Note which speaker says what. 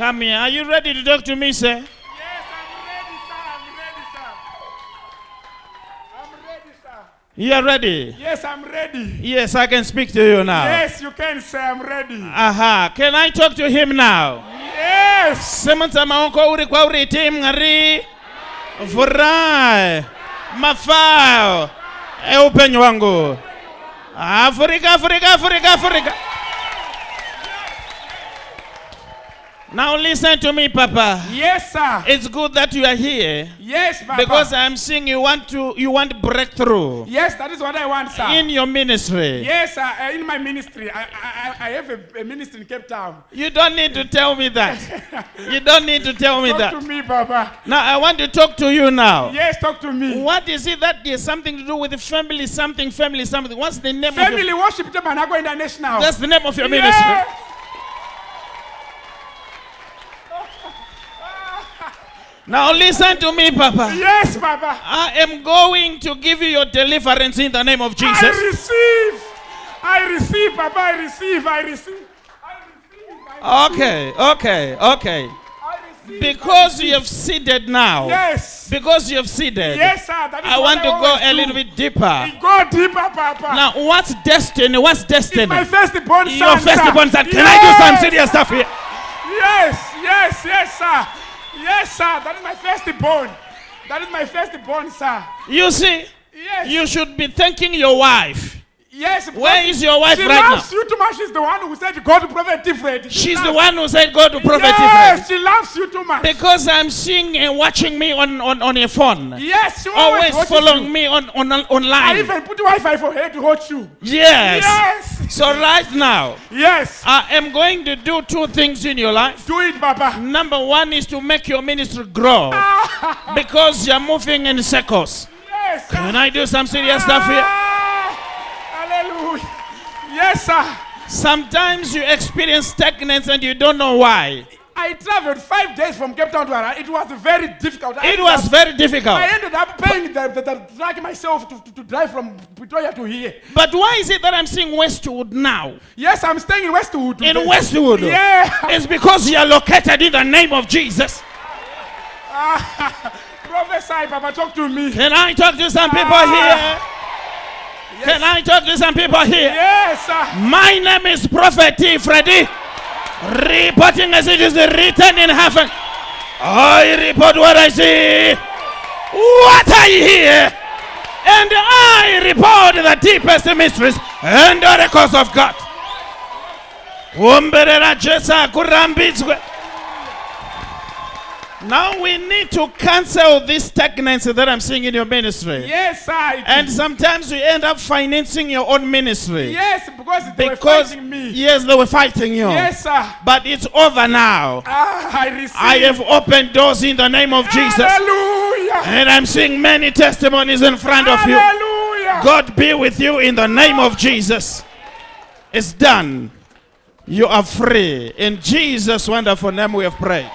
Speaker 1: Come here. Are you ready to talk to me, sir?
Speaker 2: Yes, I'm ready, sir. I'm ready, sir.
Speaker 1: You are ready?
Speaker 2: Yes, I'm ready.
Speaker 1: Yes, I can speak to you now.
Speaker 2: Yes, you can, sir. I'm ready.
Speaker 1: Aha. Can I talk to him now?
Speaker 2: Yes.
Speaker 1: Semanza maonko uri kwa uri tim ngari. Furai. Mafao. Upenyo wangu. Africa. Now listen to me, Papa.
Speaker 2: Yes, sir.
Speaker 1: It's good that you are here.
Speaker 2: Yes, Papa.
Speaker 1: Because I'm seeing you want breakthrough.
Speaker 2: Yes, that is what I want, sir.
Speaker 1: In your ministry.
Speaker 2: Yes, sir. In my ministry. I have a ministry in Capetown.
Speaker 1: You don't need to tell me that. You don't need to tell me that.
Speaker 2: Talk to me, Papa.
Speaker 1: Now I want to talk to you now.
Speaker 2: Yes, talk to me.
Speaker 1: What is it that has something to do with the family something? What's the name
Speaker 2: Family
Speaker 1: of your...
Speaker 2: Worship Tabernacle International.
Speaker 1: That's the name of your ministry. Now listen to me, Papa.
Speaker 2: Yes, Papa.
Speaker 1: I am going to give you your deliverance in the name of Jesus.
Speaker 2: I receive, Papa. I receive.
Speaker 1: Okay. Because you have seeded now.
Speaker 2: Yes.
Speaker 1: Because you have seeded.
Speaker 2: Yes, sir. That is
Speaker 1: I want to go a little bit deeper.
Speaker 2: Go deeper, Papa.
Speaker 1: Now, what's destiny? What's destiny?
Speaker 2: It's my firstborn son.
Speaker 1: Your firstborn son. Can I do some serious stuff here?
Speaker 2: Yes, sir. Yes, sir. That is my firstborn, sir.
Speaker 1: You see?
Speaker 2: Yes.
Speaker 1: You should be thanking your wife.
Speaker 2: Yes.
Speaker 1: Where is your wife right now?
Speaker 2: She loves you too much. She's the one who said go to Prophet different.
Speaker 1: She's the one who said go to Prophet different.
Speaker 2: Yes, she loves you too much.
Speaker 1: Because I'm seeing and watching me on your phone.
Speaker 2: Yes, she
Speaker 1: always following
Speaker 2: you.
Speaker 1: Me online.
Speaker 2: I even put Wi-Fi for her to watch you.
Speaker 1: Yes. So right now,
Speaker 2: yes,
Speaker 1: I am going to do two things in your life.
Speaker 2: Do it, Papa.
Speaker 1: Number one is to make your ministry grow. Because you're moving in circles.
Speaker 2: Yes.
Speaker 1: Can I do some serious stuff here?
Speaker 2: Hallelujah. Yes, sir.
Speaker 1: Sometimes you experience stagnance and you don't know why.
Speaker 2: I traveled 5 days from Capetown to Ara. It was very difficult.
Speaker 1: It was very difficult.
Speaker 2: I ended up paying the drag myself to drive from Pretoria to here.
Speaker 1: But why is it that I'm seeing Westwood now?
Speaker 2: Yes, I'm staying in Westwood today.
Speaker 1: In Westwood?
Speaker 2: Yeah.
Speaker 1: It's because you are located in the name of Jesus.
Speaker 2: Prophesy, Papa, talk to me.
Speaker 1: Can I talk to some people here? Yes. Can I talk to some people here?
Speaker 2: Yes, sir.
Speaker 1: My name is Prophet T. Freddy. Reporting as it is written in heaven. I report what I see. What I hear. And I report the deepest mysteries and oracles of God. Now we need to cancel this stagnancy that I'm seeing in your ministry.
Speaker 2: Yes, sir.
Speaker 1: And sometimes you end up financing your own ministry.
Speaker 2: Yes, because they were fighting me.
Speaker 1: Yes, they were fighting you.
Speaker 2: Yes, sir.
Speaker 1: But it's over now. I have opened doors in the name of Jesus.
Speaker 2: Hallelujah.
Speaker 1: And I'm seeing many testimonies in front of you.
Speaker 2: Hallelujah.
Speaker 1: God be with you in the name of Jesus. It's done. You are free. In Jesus' wonderful name we have prayed.